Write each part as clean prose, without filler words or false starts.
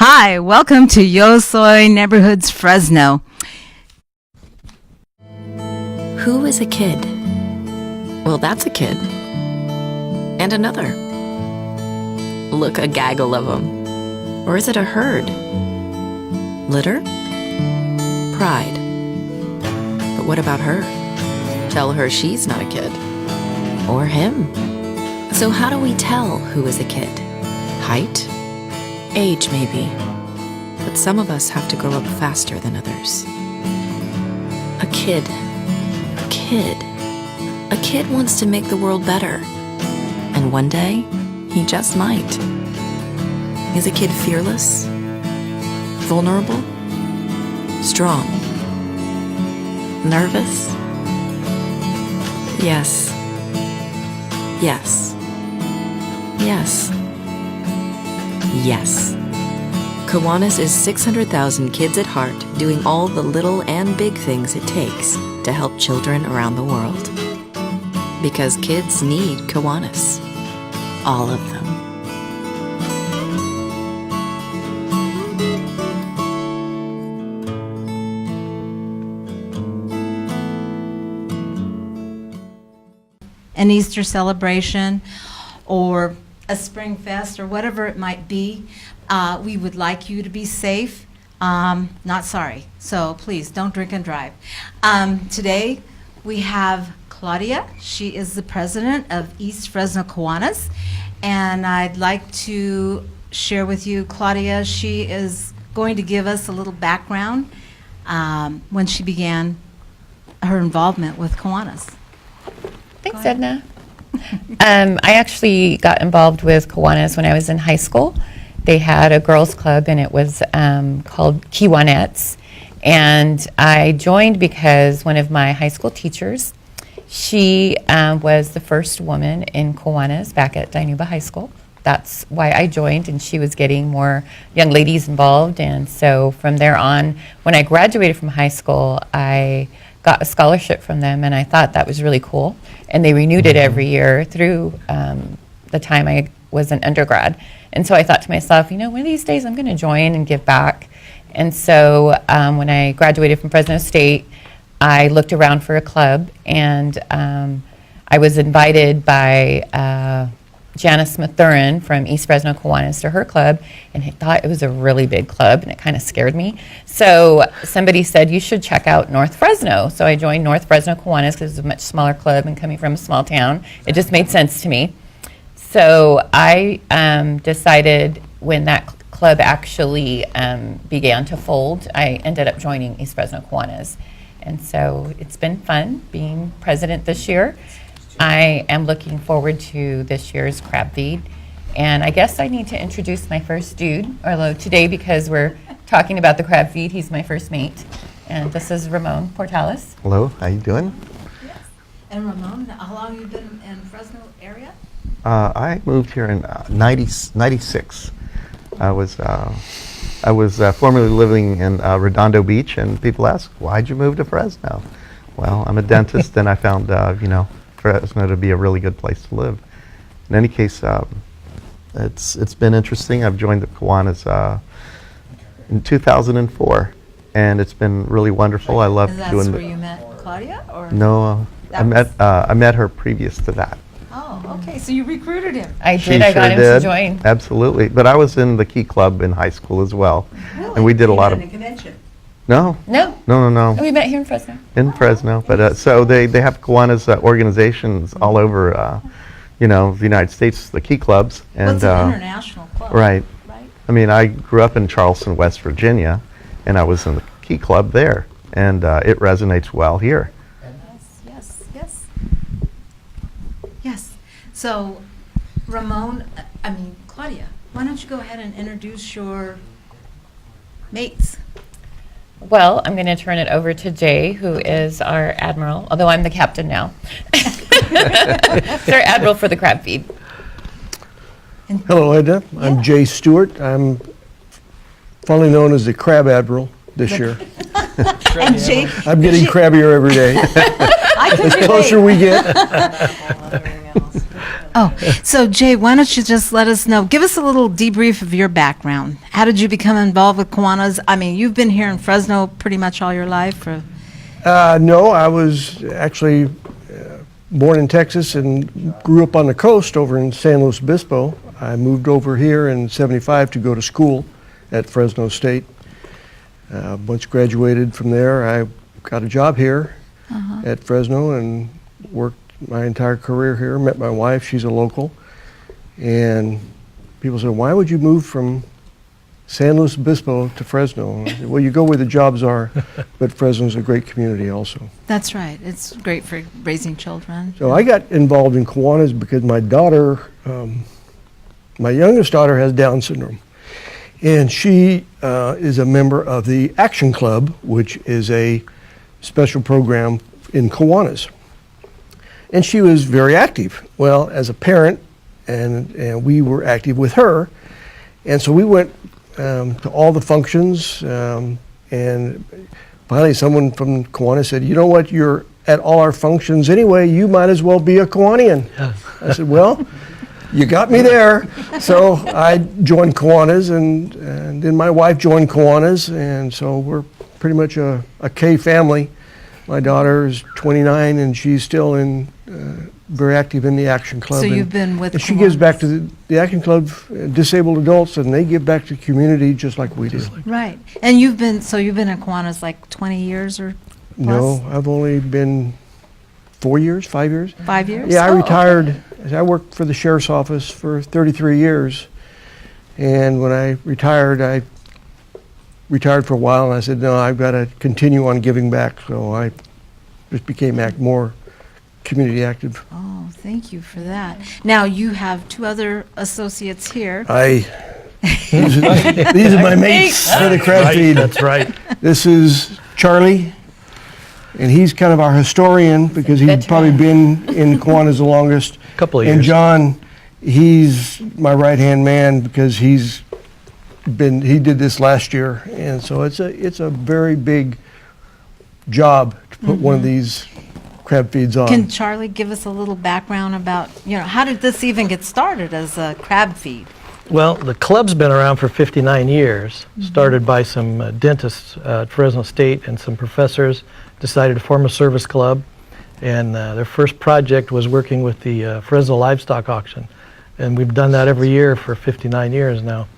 Hi, welcome to Yo Soy Neighborhoods Fresno. Who is a kid? Well, that's a kid. And another. Look, a gaggle of them. Or is it a herd? Litter? Pride. But what about her? Tell her she's not a kid. Or him. So how do we tell who is a kid? Height? Age, maybe. But some of us have to grow up faster than others. A kid. A kid. A kid wants to make the world better. And one day, he just might. Is a kid fearless? Vulnerable? Strong? Nervous? Yes. Yes. Yes. Yes. Kiwanis is 600,000 kids at heart doing all the little and big things it takes to help children around the world. Because kids need Kiwanis. All of them. An Easter celebration or a spring fest or whatever it might be, we would like you to be safe. Not sorry. So please don't drink and drive. Today we have Claudia. She is the president of East Fresno Kiwanis. And I'd like to share with you, Claudia, she is going to give us a little background when she began her involvement with Kiwanis. Thanks, Edna. I actually got involved with Kiwanis when I was in high school. They had a girls' club, and it was called Kiwanettes. And I joined because one of my high school teachers, she was the first woman in Kiwanis back at Dinuba High School. That's why I joined, and she was getting more young ladies involved. And so from there on, when I graduated from high school, I got a scholarship from them, and I thought that was really cool. And they renewed it every year through the time I was an undergrad. And so I thought to myself, one of these days I'm going to join and give back. And so when I graduated from Fresno State, I looked around for a club, and I was invited by Janice Mathurin from East Fresno Kiwanis to her club, and I thought it was a really big club, and it kind of scared me. So somebody said, you should check out North Fresno. So I joined North Fresno Kiwanis because it was a much smaller club, and coming from a small town, it just made sense to me. So I decided when that club actually began to fold, I ended up joining East Fresno Kiwanis. And so it's been fun being president this year. I am looking forward to this year's crab feed. And I guess I need to introduce my first dude, although today, because we're talking about the crab feed, he's my first mate. And this is Ramon Portales. Hello, how you doing? Yes. And Ramon, how long have you been in Fresno area? I moved here in 96. I was formerly living in Redondo Beach, and people ask, why'd you move to Fresno? Well, I'm a dentist, and I found, Fresno to be a really good place to live. In any case, it's been interesting. I've joined the Kiwanis in 2004, and it's been really wonderful. I love And that's doing. where you met Claudia, or? No, That was- I met her previous to that. Oh, okay. So you recruited him. I She did. I got sure him did. to join. Absolutely, but I was in the Key Club in high school as well, Really? and we did a lot of. convention. No, No, no. we met here in Fresno. In Fresno, but so they have Kiwanis organizations all over, the United States, the Key Clubs, Well, and it's an international club. right. Right. I mean, I grew up in Charleston, West Virginia, and I was in the Key Club there, and it resonates well here. Yes. So, Ramon, Claudia, why don't you go ahead and introduce your mates? Well, I'm going to turn it over to Jay, who is our admiral, although I'm the captain now. He's our admiral for the crab feed. Hello, Edna. I'm Jay Stewart. I'm fondly known as the Crab Admiral this year. And Jake. I'm getting crabbier every day. I could The closer we get. Oh, so Jay, why don't you just let us know, give us a little debrief of your background. How did you become involved with Kiwanis? I mean, you've been here in Fresno pretty much all your life, or? No, I was actually born in Texas and grew up on the coast over in San Luis Obispo. I moved over here in '75 to go to school at Fresno State. Once graduated from there, I got a job here at Fresno and worked my entire career here. Met my wife, she's a local. And people said, why would you move from San Luis Obispo to Fresno? And I said, well, you go where the jobs are, but Fresno's a great community also. That's right. It's great for raising children. So I got involved in Kiwanis because my daughter, my youngest daughter has Down syndrome. And she is a member of the Action Club, which is a special program in Kiwanis. And she was very active. Well, as a parent, and we were active with her. And so we went to all the functions, and finally someone from Kiwanis said, you know what, you're at all our functions anyway, you might as well be a Kiwanian. I said, well, you got me there. So I joined Kiwanis, and then my wife joined Kiwanis, and so we're pretty much a K family. My daughter is 29, and she's still very active in the Action Club. So you've been with and she gives back Kiwanis. to the Action Club, disabled adults, and they give back to the community just like we do. Right. And you've been in Kiwanis like 20 years or plus? No, I've only been 4 years, 5 years. 5 years? Yeah, I Oh, retired. okay. I worked for the sheriff's office for 33 years. And when I retired for a while, and I said, no, I've got to continue on giving back. So I just became more community active. Oh, thank you for that. Now, you have two other associates here. These are my mates for the crab feed. That's right. This is Charlie, and he's kind of our historian because he's Veteran. probably been in Kiwanis the longest. Couple of And years. John, he's my right-hand man because he did this last year, and so it's a very big job to put one of these crab feeds on. Can Charlie give us a little background about, how did this even get started as a crab feed? Well, the club's been around for 59 years, started by some dentists at Fresno State, and some professors decided to form a service club. And their first project was working with the Fresno Livestock Auction. And we've done that every year for 59 years now.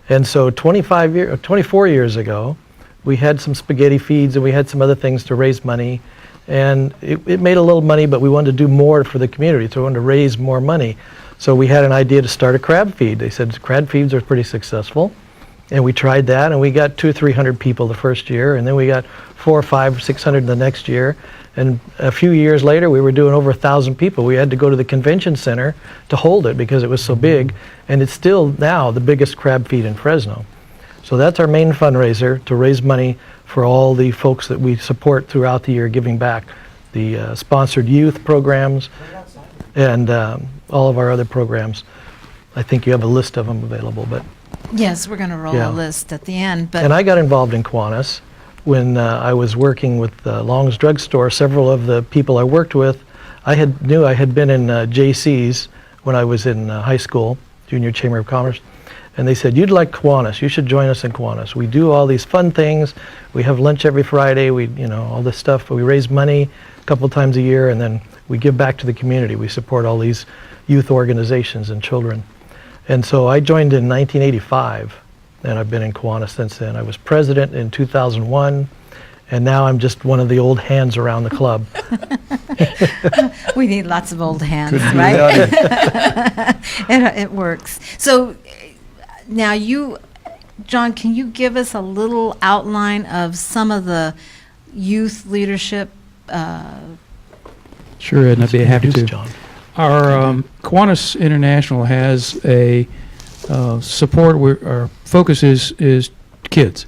And so 24 years ago, we had some spaghetti feeds and we had some other things to raise money. And it made a little money, but we wanted to do more for the community, so we wanted to raise more money. So we had an idea to start a crab feed. They said crab feeds are pretty successful. And we tried that, and we got 200 or 300 people the first year, and then we got 400 or 500 or 600 the next year. And a few years later, we were doing over 1,000 people. We had to go to the convention center to hold it because it was so big, and it's still now the biggest crab feed in Fresno. So that's our main fundraiser, to raise money for all the folks that we support throughout the year, giving back the sponsored youth programs and all of our other programs. I think you have a list of them available, but. Yes, we're going to roll Yeah. a list at the end, but And I got involved in Kiwanis when I was working with Long's Drug Store. Several of the people I worked with, I had been in JC's when I was in high school, Junior Chamber of Commerce, and they said, you'd like Kiwanis, you should join us in Kiwanis. We do all these fun things, we have lunch every Friday, all this stuff, we raise money a couple times a year, and then we give back to the community. We support all these youth organizations and children. And so I joined in 1985, and I've been in Kiwanis since then. I was president in 2001, and now I'm just one of the old hands around the club. we need lots of old hands, Couldn't do right? without it. It works. So now John, can you give us a little outline of some of the youth leadership? Sure, and I'd be happy Introduce to. John. Our Kiwanis International has a support where our focus is kids.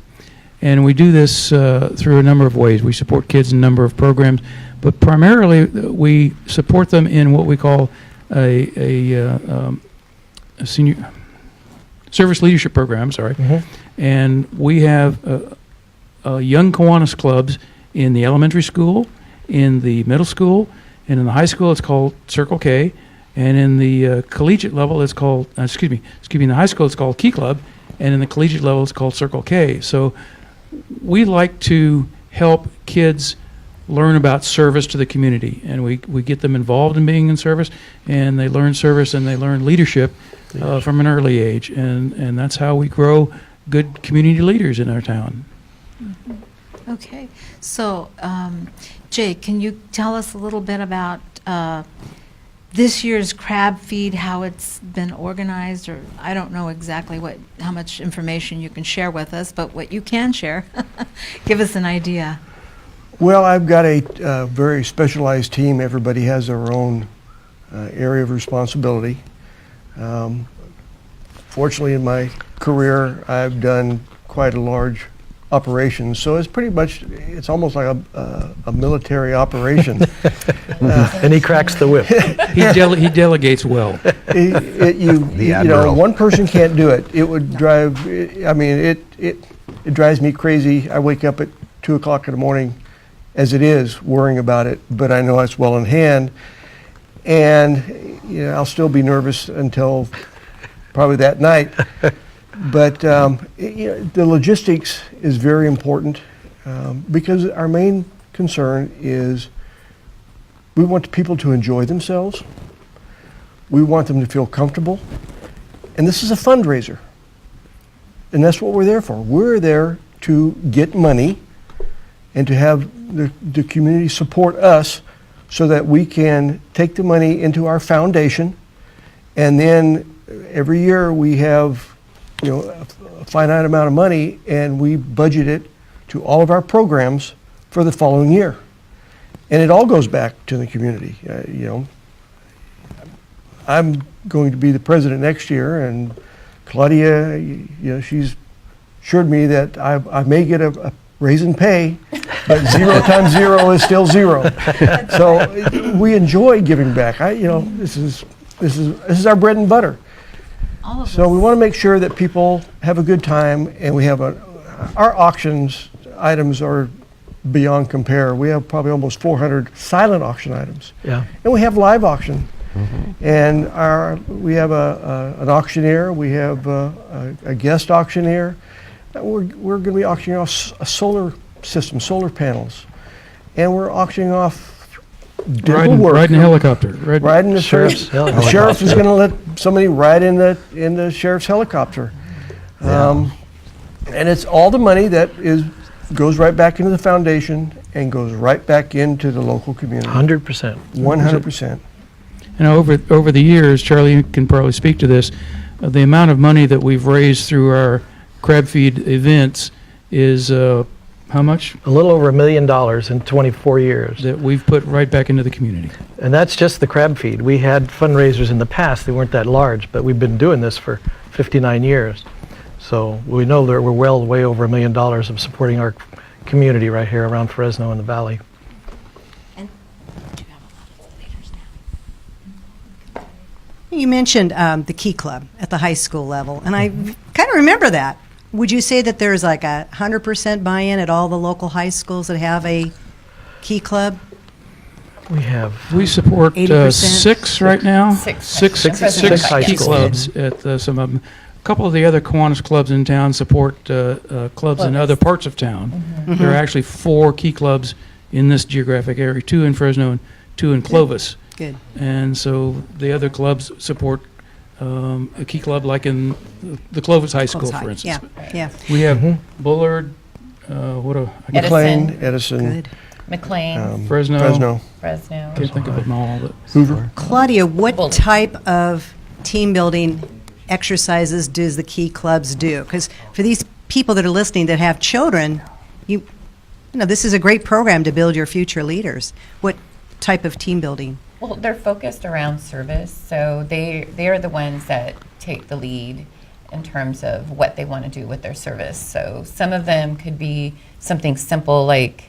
And we do this through a number of ways. We support kids in a number of programs, but primarily we support them in what we call a senior service leadership program, sorry. And we have young Kiwanis clubs in the elementary school, in the middle school, and in the high school it's called Circle K, And in the collegiate level, it's called, in the high school, it's called Key Club, and in the collegiate level, it's called Circle K. So we like to help kids learn about service to the community, and we get them involved in being in service, and they learn service and they learn leadership from an early age, and that's how we grow good community leaders in our town. Okay, so Jay, can you tell us a little bit about this year's crab feed, how it's been organized? Or I don't know exactly how much information you can share with us, but what you can share, give us an idea. Well, I've got a very specialized team. Everybody has their own area of responsibility. Fortunately, in my career, I've done quite a large operation, so it's almost like a military operation. And he cracks the whip. He delegates well. You know, one person can't do it. It would drive. I mean, it drives me crazy. I wake up at 2 o'clock in the morning, as it is, worrying about it. But I know it's well in hand, and I'll still be nervous until probably that night. But the logistics is very important because our main concern is we want people to enjoy themselves. We want them to feel comfortable. And this is a fundraiser. And that's what we're there for. We're there to get money and to have the community support us so that we can take the money into our foundation. And then every year we have a finite amount of money, and we budget it to all of our programs for the following year. And it all goes back to the community. I'm going to be the president next year, and Claudia, she's assured me that I may get a raise in pay, but 0 times 0 is still 0. So we enjoy giving back. This is our bread and butter. So we want to make sure that people have a good time, and we have our auctions items are beyond compare. We have probably almost 400 silent auction items. Yeah. And we have live auction. And we have an auctioneer, we have a guest auctioneer. We're going to be auctioning off a solar system, solar panels. And we're auctioning off dental work. Riding a helicopter. Riding the Sheriff's helicopter. The sheriff is going to let somebody ride in the sheriff's helicopter. And it's all the money that goes right back into the foundation and goes right back into the local community. 100%. 100%. And over the years, Charlie, you can probably speak to this, the amount of money that we've raised through our crab feed events is how much? A little over $1 million in 24 years. That we've put right back into the community. And that's just the crab feed. We had fundraisers in the past. They weren't that large, but we've been doing this for 59 years. So we know that we're way over $1 million of supporting our community right here around Fresno and the Valley. And do you have a lot of leaders now? You mentioned the Key Club at the high school level, and I kind of remember that. Would you say that there's like 100% buy-in at all the local high schools that have a Key Club? We support 80%? 6 right now. Six high key schools. clubs at some of them. A couple of the other Kiwanis clubs in town support clubs in other parts of town. There are actually 4 key clubs in this geographic area, 2 in Fresno and 2 in Clovis. Good. And so the other clubs support a key club like in the Clovis High School, for instance. Yeah. We have Bullard, McLean, Edison, Good. McLean, Fresno. Fresno. can't think of them all, but Hoover. Claudia, what Bullet. type of team building exercises does the Key Clubs do? Because for these people that are listening that have children, you know, this is a great program to build your future leaders. What type of team building? Well, they're focused around service, so they are the ones that take the lead in terms of what they want to do with their service. So some of them could be something simple like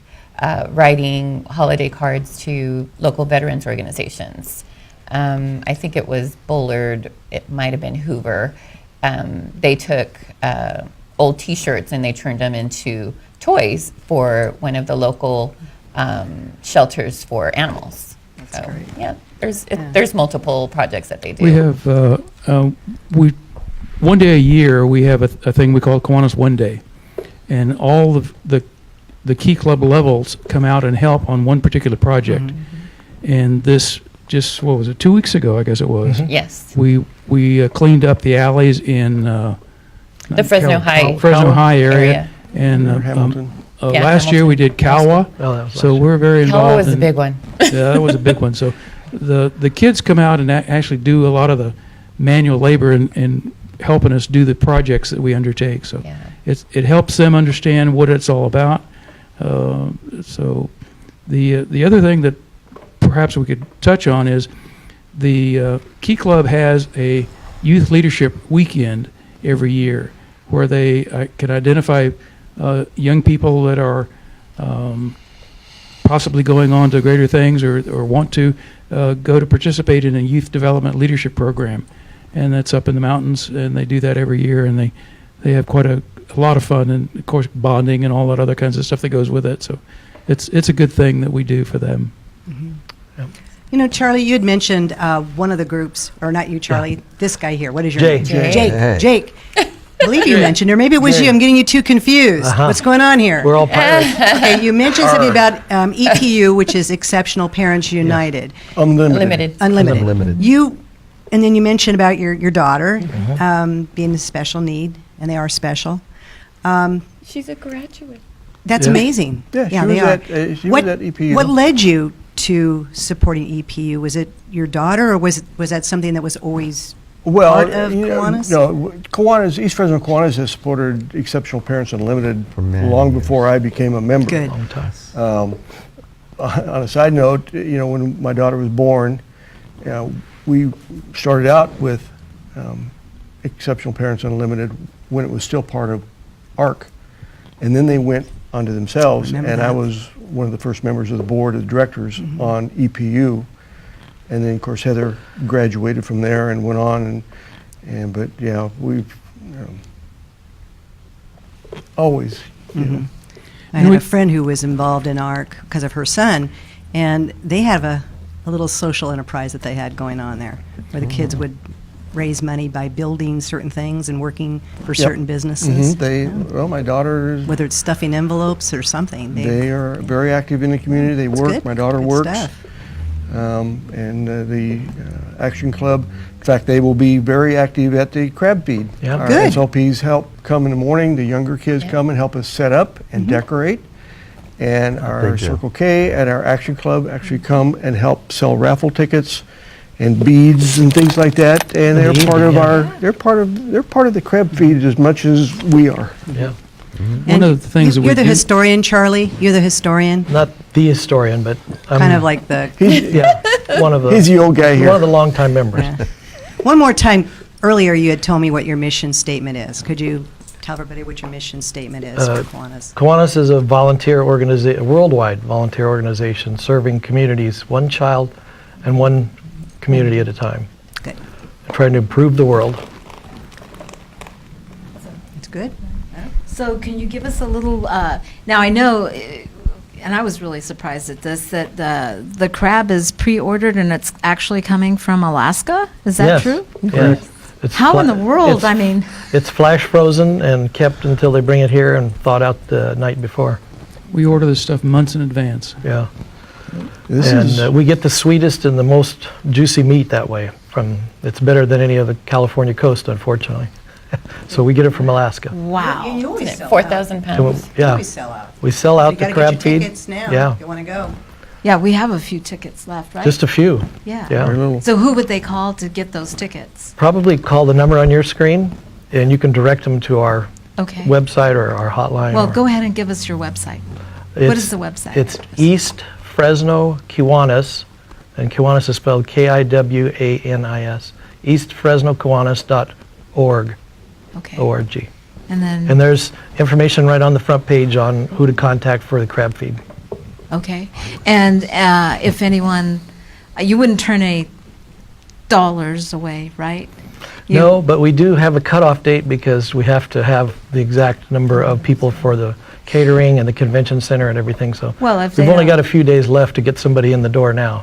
writing holiday cards to local veterans organizations. I think it was Bullard, it might have been Hoover. They took old T-shirts and they turned them into toys for one of the local shelters for animals. That's great. Yeah. There's multiple projects that they do. We have, one day a year, we have a thing we call Kiwanis One Day. And all of the key club levels come out and help on one particular project. Mm-hmm. And this just, what was it, 2 weeks ago, I guess it was. Mm-hmm. Yes. We cleaned up the alleys in The Fresno High Fresno High area. And Or Hamilton. Yeah, last year we did Kawa. Oh, that was So last year. we're very involved. Kawa was a in- big one. Yeah, that was a big one. So the kids come out and actually do a lot of the manual labor in helping us do the projects that we undertake. So Yeah. it helps them understand what it's all about. So the other thing that perhaps we could touch on is the Key Club has a youth leadership weekend every year where they can identify young people that are possibly going on to greater things or want to go to participate in a youth development leadership program. And that's up in the mountains, and they do that every year, and they have quite a lot of fun, and of course bonding and all that other kinds of stuff that goes with it. So it's a good thing that we do for them. You know, Charlie, you had mentioned one of the groups, or not you, Charlie, this guy here. What is your Jay. name? Jay. Hey. Jake. I believe you mentioned, or maybe it was you. I'm getting you too confused. Uh-huh. What's going on here? We're all pirates. Okay, you mentioned something about EPU, which is Exceptional Parents United. Unlimited. Unlimited. Unlimited. And then you mentioned about your daughter being a special need, and they are special. She's a graduate. That's Yeah. amazing. Yeah, she they was are. at EPU. What led you to supporting EPU? Was it your daughter, or was that something that was always Well, part of you know, Kiwanis? No, Kiwanis, East Fresno Kiwanis has supported Exceptional Parents Unlimited For many long years. before I became a member. Good. Long time. On a side note, you know, when my daughter was born, we started out with Exceptional Parents Unlimited when it was still part of ARC, and then they went onto themselves. Remember And I that. was one of the first members of the board of directors on EPU, and then of course Heather graduated from there and went on, but yeah, we've always. You know, I had a friend who was involved in ARC because of her son, and they have a little social enterprise that they had going on there, where the kids would raise money by building certain things and working for certain businesses. Well, my daughter, Whether it's stuffing envelopes or something. they are very active in the community. They That's work. good. My daughter Good works. stuff. And the Action Club, in fact, they will be very active at the crab feed. Yeah. Our Good. SLPs help come in the morning. The younger kids come and help us set up and Mm-hmm. decorate. And our big deal. Circle K at our Action Club actually come and help sell raffle tickets and beads and things like that. And they're the part of evening, our, they're part of the crab feed as much as we are. Yeah. One of the things that we You're the do- historian, Charlie. You're the historian. Not the historian, but I'm Kind of like the. yeah, one of the He's the old guy here. one of the longtime members. Yeah. One more time, earlier you had told me what your mission statement is. Could you tell everybody what your mission statement is for Kiwanis? Kiwanis is a volunteer organization, worldwide volunteer organization serving communities, one child and one community at a time, Good. trying to improve the world. It's good. So can you give us a little, now I know, and I was really surprised at this, that the crab is pre-ordered and it's actually coming from Alaska? Is that Yes. true? Yeah. It's How in fla- the world? it's- I mean, It's flash frozen and kept until they bring it here and thawed out the night before. We order this stuff months in advance. Yeah. This And is, we get the sweetest and the most juicy meat that way. It's better than any of the California coast, unfortunately. So we get it from Alaska. wow. You always sell out. 4,000 So, pounds. You yeah, always sell out. we sell You out the gotta crab get your feed. tickets now Yeah, if you want to go. Yeah, we have a few tickets left, right? just a few. Yeah. Yeah. very little. So who would they call to get those tickets? Probably call the number on your screen, and you can direct them to our Okay. website or our hotline. Well, or- go ahead and give us your website. What It's- is the website? It's East Fresno Kiwanis, and Kiwanis is spelled Kiwanis, eastfresnokiwanis.org, Okay. O-R-G. And then, And there's information right on the front page on who to contact for the crab feed. okay. And if anyone, you wouldn't turn any dollars away, right? You- No, but we do have a cutoff date because we have to have the exact number of people for the catering and the convention center and everything, so Well, if we've they only don't- got a few days left to get somebody in the door now.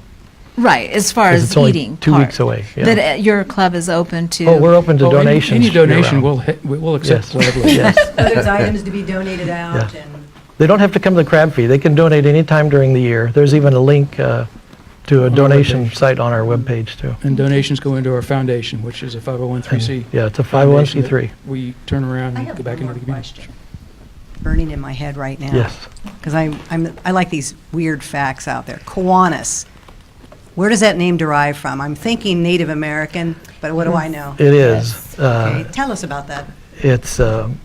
Right, as far 'Cause as it's only eating 2 part. weeks away, yeah. That your club is open to. Oh, we're open to Oh, donations. Any donation year-round. we'll accept Yes. gladly. Yes. So there's items to be donated out Yeah. and. They don't have to come to the crab feed. They can donate anytime during the year. There's even a link to a donation site on our webpage, too. And donations go into our foundation, which is a 501(c)(3). Yeah, it's a foundation that 501c3. We turn around I and have go back one into the more community. question burning in my head right now. Yes. Because I like these weird facts out there. Kiwanis. Where does that name derive from? I'm thinking Native American, but what do I know? It is. Okay, tell us about that. It's an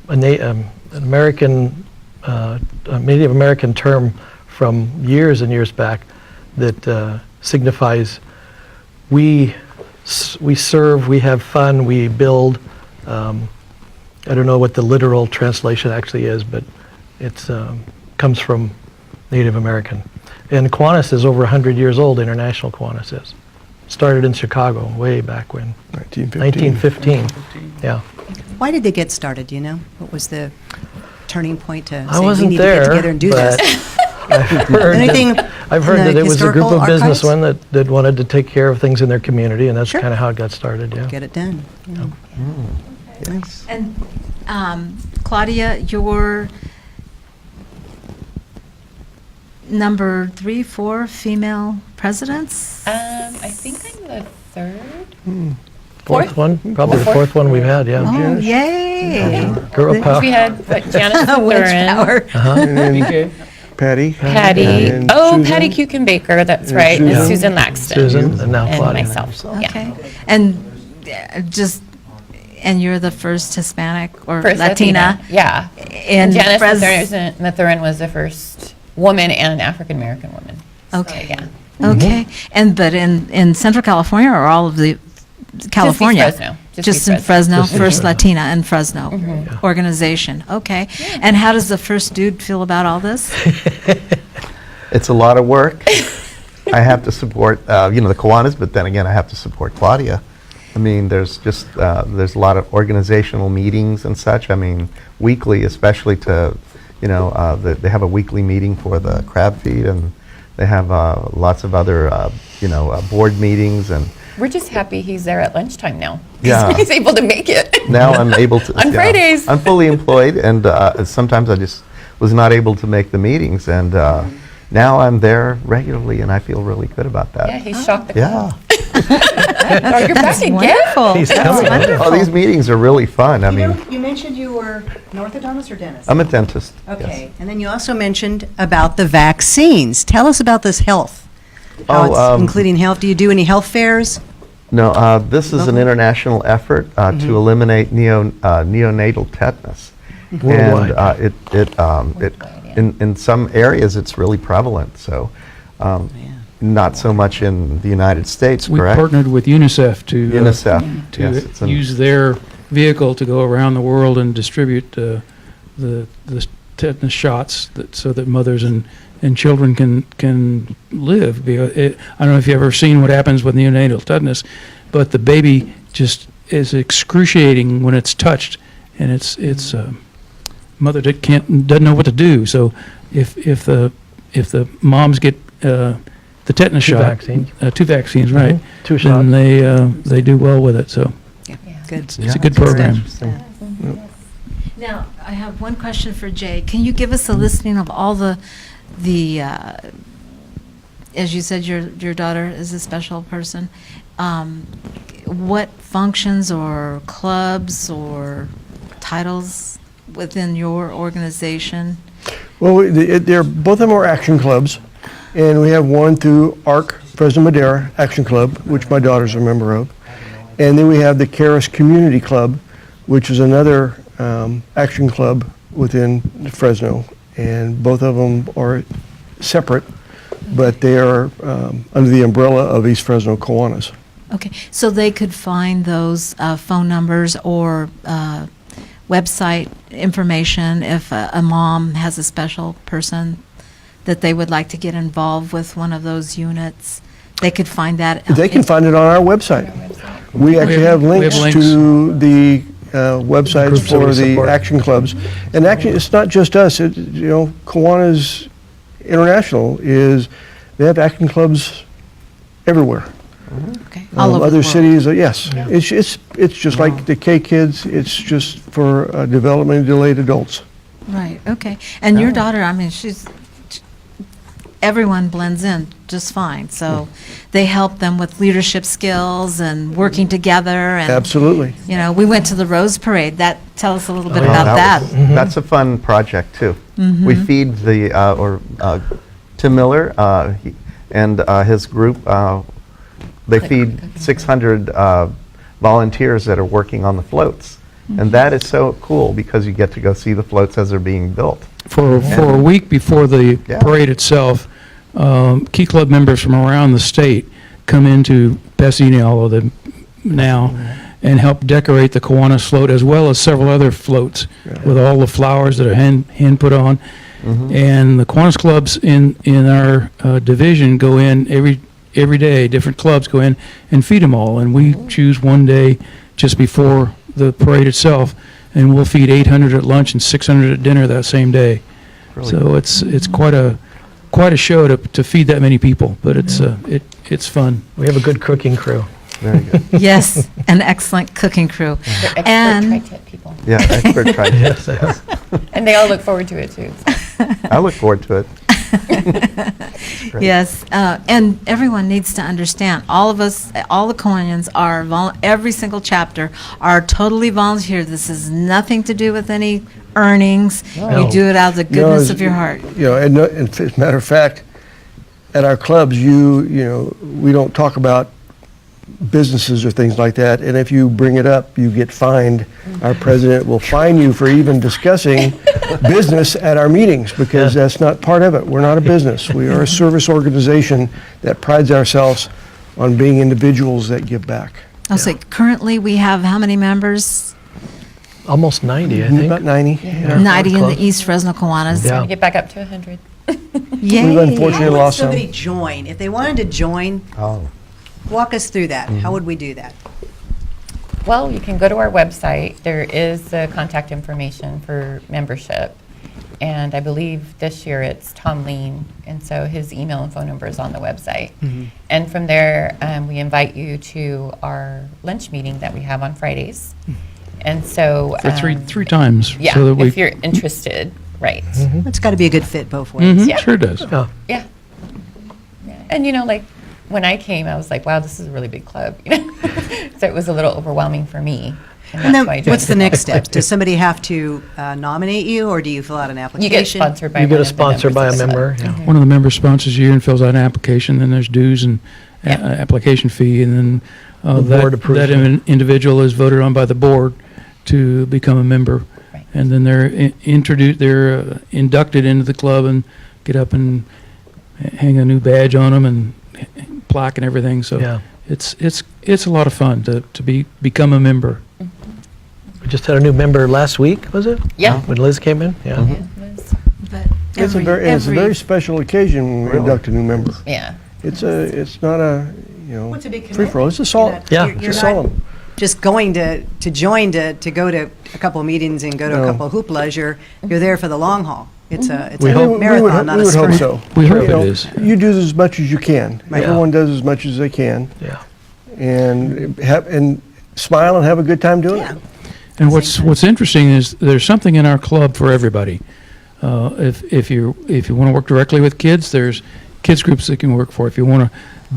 American, a Native American term from years and years back that signifies we serve, we have fun, we build. I don't know what the literal translation actually is, but it comes from Native American. And Kiwanis is over 100 years old, International Kiwanis is. Started in Chicago way back when. 1915. Yeah. Why did they get started, do you know? What was the turning point to I say we wasn't need to get there, together and do but this? I've heard Anything I've heard in the that it was a group historical of archives? businessmen that wanted to take care of things in their community, and that's Sure. kind of how it got started, yeah. Get it done. Yeah. Nice. And Claudia, your number 3, 4 female presidents? I think I'm the third. Fourth one, probably the fourth one we've had, yeah. Oh, yay! Girl power. We had, what, Janice the Witch third. power. And then Okay. Patty. Patty. And Oh, Susan. Patty Kuchenbaker, that's And right. And Susan. Susan Laxton. Susan, and now And Claudia. myself. Yeah. Okay. And and you're the first Hispanic or First Latina Yeah. in Janice Fres- Mathurin was the first woman and African American woman. So, Okay. yeah. Okay. And but in Central California or all of the California? Fresno. Just be in Fresno, Just in first Fresno. Latina in Fresno organization. Okay. And how does the first dude feel about all this? It's a lot of work. I have to support, the Kiwanis, but then again, I have to support Claudia. I mean, there's a lot of organizational meetings and such. I mean, weekly, especially to, they have a weekly meeting for the crab feed, and they have lots of other, board meetings, and We're just happy he's there at lunchtime now. Yeah. He's able to make it. now I'm able to. On Fridays. I'm fully employed, and sometimes I just was not able to make the meetings, and now I'm there regularly, and I feel really good about that. Yeah, he shocked the Yeah. Oh, you're back again? Wonderful. He's That's coming. wonderful. Oh, these meetings are really fun. I mean, You mentioned you were an orthodontist or dentist? I'm a dentist. Okay, and then you also mentioned about the vaccines. Tell us about this health. How Oh, it's including health. Do you do any health fairs? No, this is an international effort to eliminate neonatal tetanus. Worldwide. And in some areas, it's really prevalent, so not so much in the United States, We correct? partnered with UNICEF to UNICEF, yes. to it's an- use their vehicle to go around the world and distribute the tetanus shots so that mothers and children can live. I don't know if you've ever seen what happens with neonatal tetanus, but the baby just is excruciating when it's touched, and it's mother that doesn't know what to do. So if the moms get the tetanus Two shot, vaccines. 2 vaccines, right? 2 Then shots. they do well with it. So Good. it's a good Yeah, program. interesting. Now, I have one question for Jay. Can you give us a listing of all the as you said, your daughter is a special person. What functions or clubs or titles within your organization? Well, they're both of them are action clubs, and we have one through ARC, Fresno Madera Action Club, which my daughter's a member of. And then we have the Caris Community Club, which is another action club within Fresno. And both of them are separate, but they are under the umbrella of East Fresno Kiwanis. Okay, so they could find those phone numbers or website information if a mom has a special person that they would like to get involved with one of those units. They could find that. They can find it on our website. We actually have links to the websites Groups that for we the support. action clubs. And actually, it's not just us. Kiwanis International they have action clubs everywhere. Okay. All over the Other world. cities, yes. It's just like the K kids. It's just for developmentally delayed adults. Right, okay. And your daughter, I mean, everyone blends in just fine. So they help them with leadership skills and working together. And, Absolutely. you know, we went to the Rose Parade. Tell us a little bit yeah. about that. That's a fun project too. We feed Tim Miller and his group. They feed 600 volunteers that are working on the floats, and that is so cool because you get to go see the floats as they're being built. For a week before the Yeah. parade itself, Key Club members from around the state come into Pasadena, all of them now, and help decorate the Kiwanis float as well as several other floats with all the flowers that are hand put on. And the Kiwanis clubs in our division go in every day. Different clubs go in and feed them all, and we choose one day just before the parade itself, and we'll feed 800 at lunch and 600 at dinner that same day. Really So it's quite a show to feed that many people, but it's fun. We have a good cooking crew. Very good. Yes, an excellent cooking crew. They're expert And tri-tip people. Yeah, expert tri-tip. Yes. And they all look forward to it, too. I look forward to it. Great. yes, and everyone needs to understand. All of us, all the Kiwanians are every single chapter are totally volunteer. This has nothing to do with any earnings. No. You do it out of the goodness of your heart. You know, and as a matter of fact, at our clubs, you know, we don't talk about businesses or things like that, and if you bring it up, you get fined. Our president will fine you for even discussing business at our meetings, because that's not part of it. We're not a business. We are a service organization that prides ourselves on being individuals that give back. I'll say currently we have how many members? Almost 90, I think. About 90. Yeah. 90 in the Club. East Fresno Kiwanis. Yeah. Trying to get back up to 100. Yay! We've unfortunately How would lost some. somebody join? If they wanted to join, Oh, walk us through that. How would we do that? Well, you can go to our website. There is the contact information for membership. And I believe this year it's Tom Lean, and so his email and phone number is on the website. And from there, we invite you to our lunch meeting that we have on Fridays. And so... For three times. Yeah, so that we, if you're interested, right. It's got to be a good fit both ways. Mhm, Yeah. sure does. Oh, Yeah. And, you know, like, when I came, I was like, wow, this is a really big club, you know? So it was a little overwhelming for me. And And that's then why I joined what's the club. next steps? Does somebody have to nominate you, or do you fill out an You application? get sponsored by you get one a of the sponsor by a members of the member. club. Yeah. One of the members sponsors you and fills out an application, then there's dues and Yeah. application fee, and then The board approves that it. individual is voted on by the board to become a member. Right. And then they're inducted into the club and get up and hang a new badge on them and plaque and everything. So Yeah. it's a lot of fun to become a member. We just had a new member last week, was it? Yeah. When Liz came in? Yeah. Yeah, it was- But It's a very special occasion when we Really? induct a new member. Yeah. It's not a, you know, What's a big free for all. It's a solemn. Yeah. You're It's a not solemn. just going to join to go to a couple of meetings and go to a No. couple of hooplas. You're there for the long haul. It's a We hope- marathon, not a We would hope sprint. so. We hope You know, it is. You do as much as you can. Right. Everyone does as much as they can, Yeah. and smile and have a good time doing Yeah. it. And what's interesting is there's something in our club for everybody. If you want to work directly with kids, there's kids groups that can work for. If you want to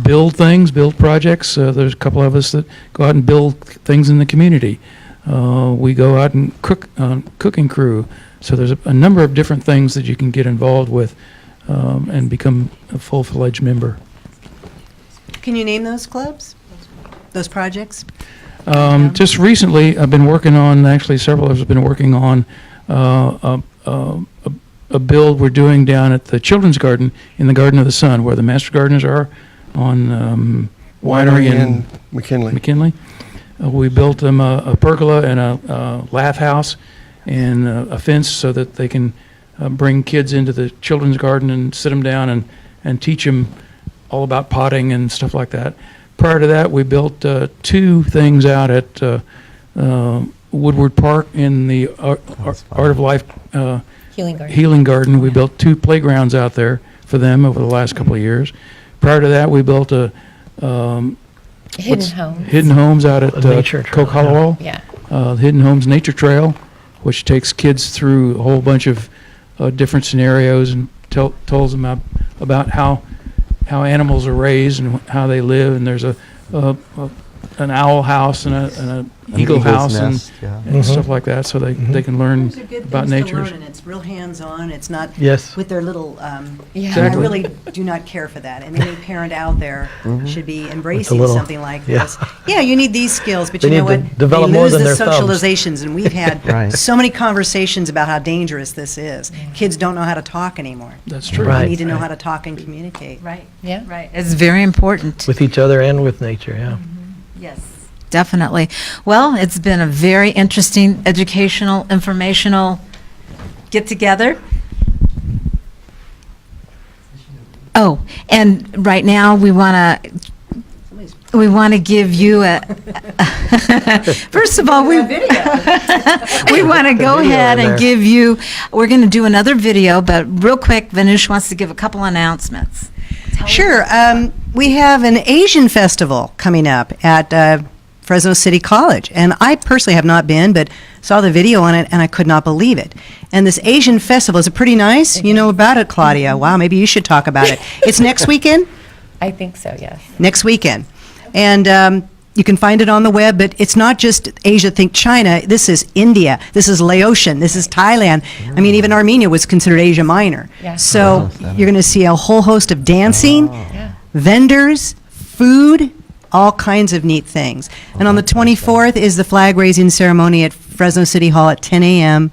build things, build projects, there's a couple of us that go out and build things in the community. We go out and cook cooking crew. So there's a number of different things that you can get involved with and become a full-fledged member. Can you name those clubs, those projects? Just recently, I've been working on, actually several of us have been working on a build we're doing down at the Children's Garden in the Garden of the Sun, where the Master Gardeners are on Winery and McKinley. McKinley. We built them a pergola and a laugh house and a fence so that they can bring kids into the children's garden and sit them down and teach them all about potting and stuff like that. Prior to that, we built two things out at Woodward Park in the Art of Life Healing Garden. Healing Garden. We built two playgrounds out there for them over the last couple of years. Prior to that, we built a Hidden Homes. Hidden Homes out at Nature Trail, Colorado. Yeah. Hidden Homes Nature Trail, which takes kids through a whole bunch of different scenarios and tells them about how animals are raised and how they live. And there's an owl house and an eagle eagle's house nest, yeah. and stuff like that, so they can learn Those are good about things nature. to learn, and it's real hands-on. It's not Yes. with their little. Yeah. Exactly. I really do not care for that, and any parent out there should be embracing little- something like yeah. this. Yeah, you need these skills, but They you know need to what? develop they more lose than the their thumbs. socializations, and we've had Right. so many conversations about how dangerous this is. Kids don't know how to talk anymore. That's true. Right. They need to know how to talk and communicate. Right. Yeah. Right. It's very important. With each other and with nature, yeah. Yes, definitely. Well, it's been a very interesting, educational, informational get-together. Oh, and right now we want to give you a. First of all, we want to go Video ahead in and there. give you. We're going to do another video, but real quick, Vanush wants to give a couple announcements. Sure. We have an Asian festival coming up at Fresno City College. And I personally have not been, but saw the video on it, and I could not believe it. And this Asian festival, is it pretty nice? You know about it, Claudia. Wow, maybe you should talk about it. It's next weekend? I think so, yes. Next weekend. And you can find it on the web, but it's not just Asia, think China. This is India. This is Laotian. This is Thailand. I mean, even Armenia was considered Asia Minor. Yeah. So you're going to see a whole host of dancing, Yeah. vendors, food, all kinds of neat things. And on the 24th is the flag raising ceremony at Fresno City Hall at 10 a.m.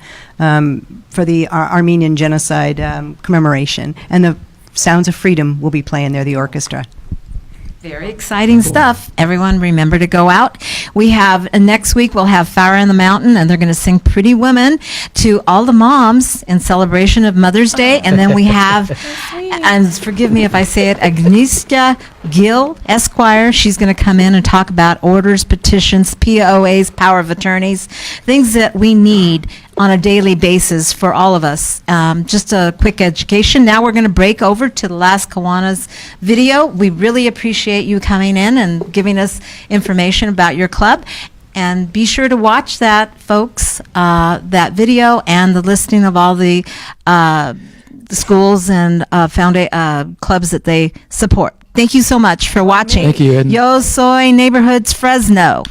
For the Armenian genocide commemoration. And the Sounds of Freedom will be playing there, the orchestra. Very exciting stuff. Everyone remember to go out. We have, next week we'll have Fire in the Mountain, and they're going to sing Pretty Women to all the moms in celebration of Mother's Day. And then we have, and forgive me if I say it, Agnieszka Gill, Esquire. She's going to come in and talk about orders, petitions, POAs, power of attorneys, things that we need on a daily basis for all of us. Just a quick education. Now we're going to break over to the last Kiwanis video. We really appreciate you coming in and giving us information about your club. And be sure to watch that, folks, that video and the listing of all the schools and clubs that they support. Thank you so much for watching. Thank you, Edna. Yo soy Neighborhoods Fresno.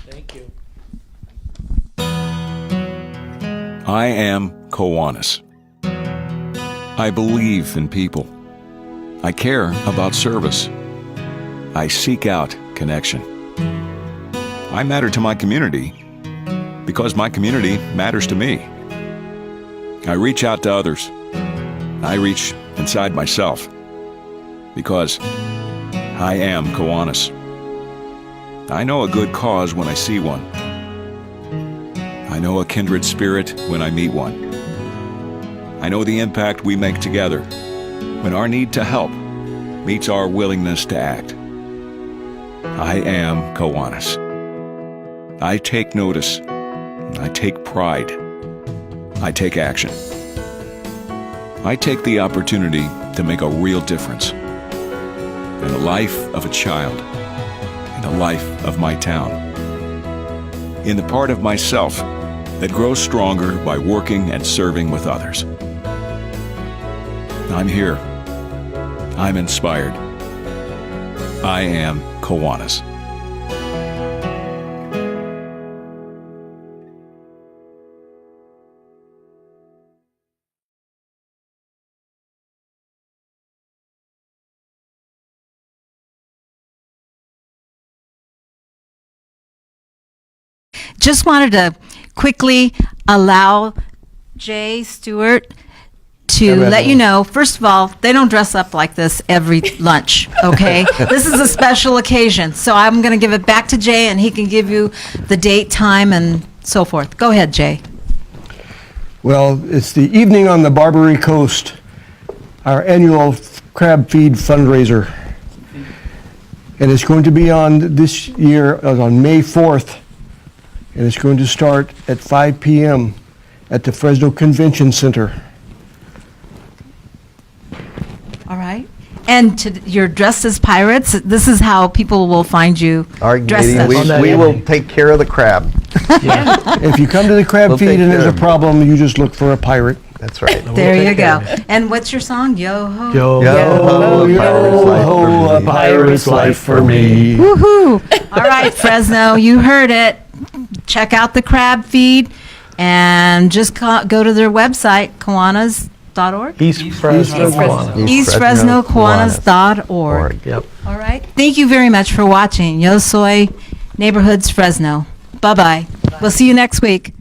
I am Kiwanis. I believe in people. I care about service. I seek out connection. I matter to my community because my community matters to me. I reach out to others. I reach inside myself because I am Kiwanis. I know a good cause when I see one. I know a kindred spirit when I meet one. I know the impact we make together when our need to help meets our willingness to act. I am Kiwanis. I take notice. I take pride. I take action. I take the opportunity to make a real difference in the life of a child, in the life of my town, in the part of myself that grows stronger by working and serving with others. I'm here. I'm inspired. I am Kiwanis. Just wanted to quickly allow Jay Stewart to let you know, first of all, they don't dress up like this every lunch, okay? This is a special occasion, so I'm going to give it back to Jay, and he can give you the date, time, and so forth. Go ahead, Jay. Well, it's the Evening on the Barbary Coast, our annual crab feed fundraiser. And it's going to be on this year, on May 4th, and it's going to start at 5 p.m. at the Fresno Convention Center. All right. And you're dressed as pirates. This is how people will find you. Our dressed meeting, as we will take care of the crab. If you come to the crab We'll feed take and there's care a of it. problem, you just look for a pirate. That's right. There you take care go. of you. And what's your song? Yo ho. Yo, Yo, Yo, pirate's life for ho, a me. pirate's life for me. Woohoo! All right, Fresno, you heard it. Check out the crab feed and just go to their website, Kiwanis.org. East Fresno Kiwanis. EastFresnoKiwanis.org. Yep. All right. Thank you very much for watching. Yo soy Neighborhoods Fresno. Bye-bye. We'll see you next week.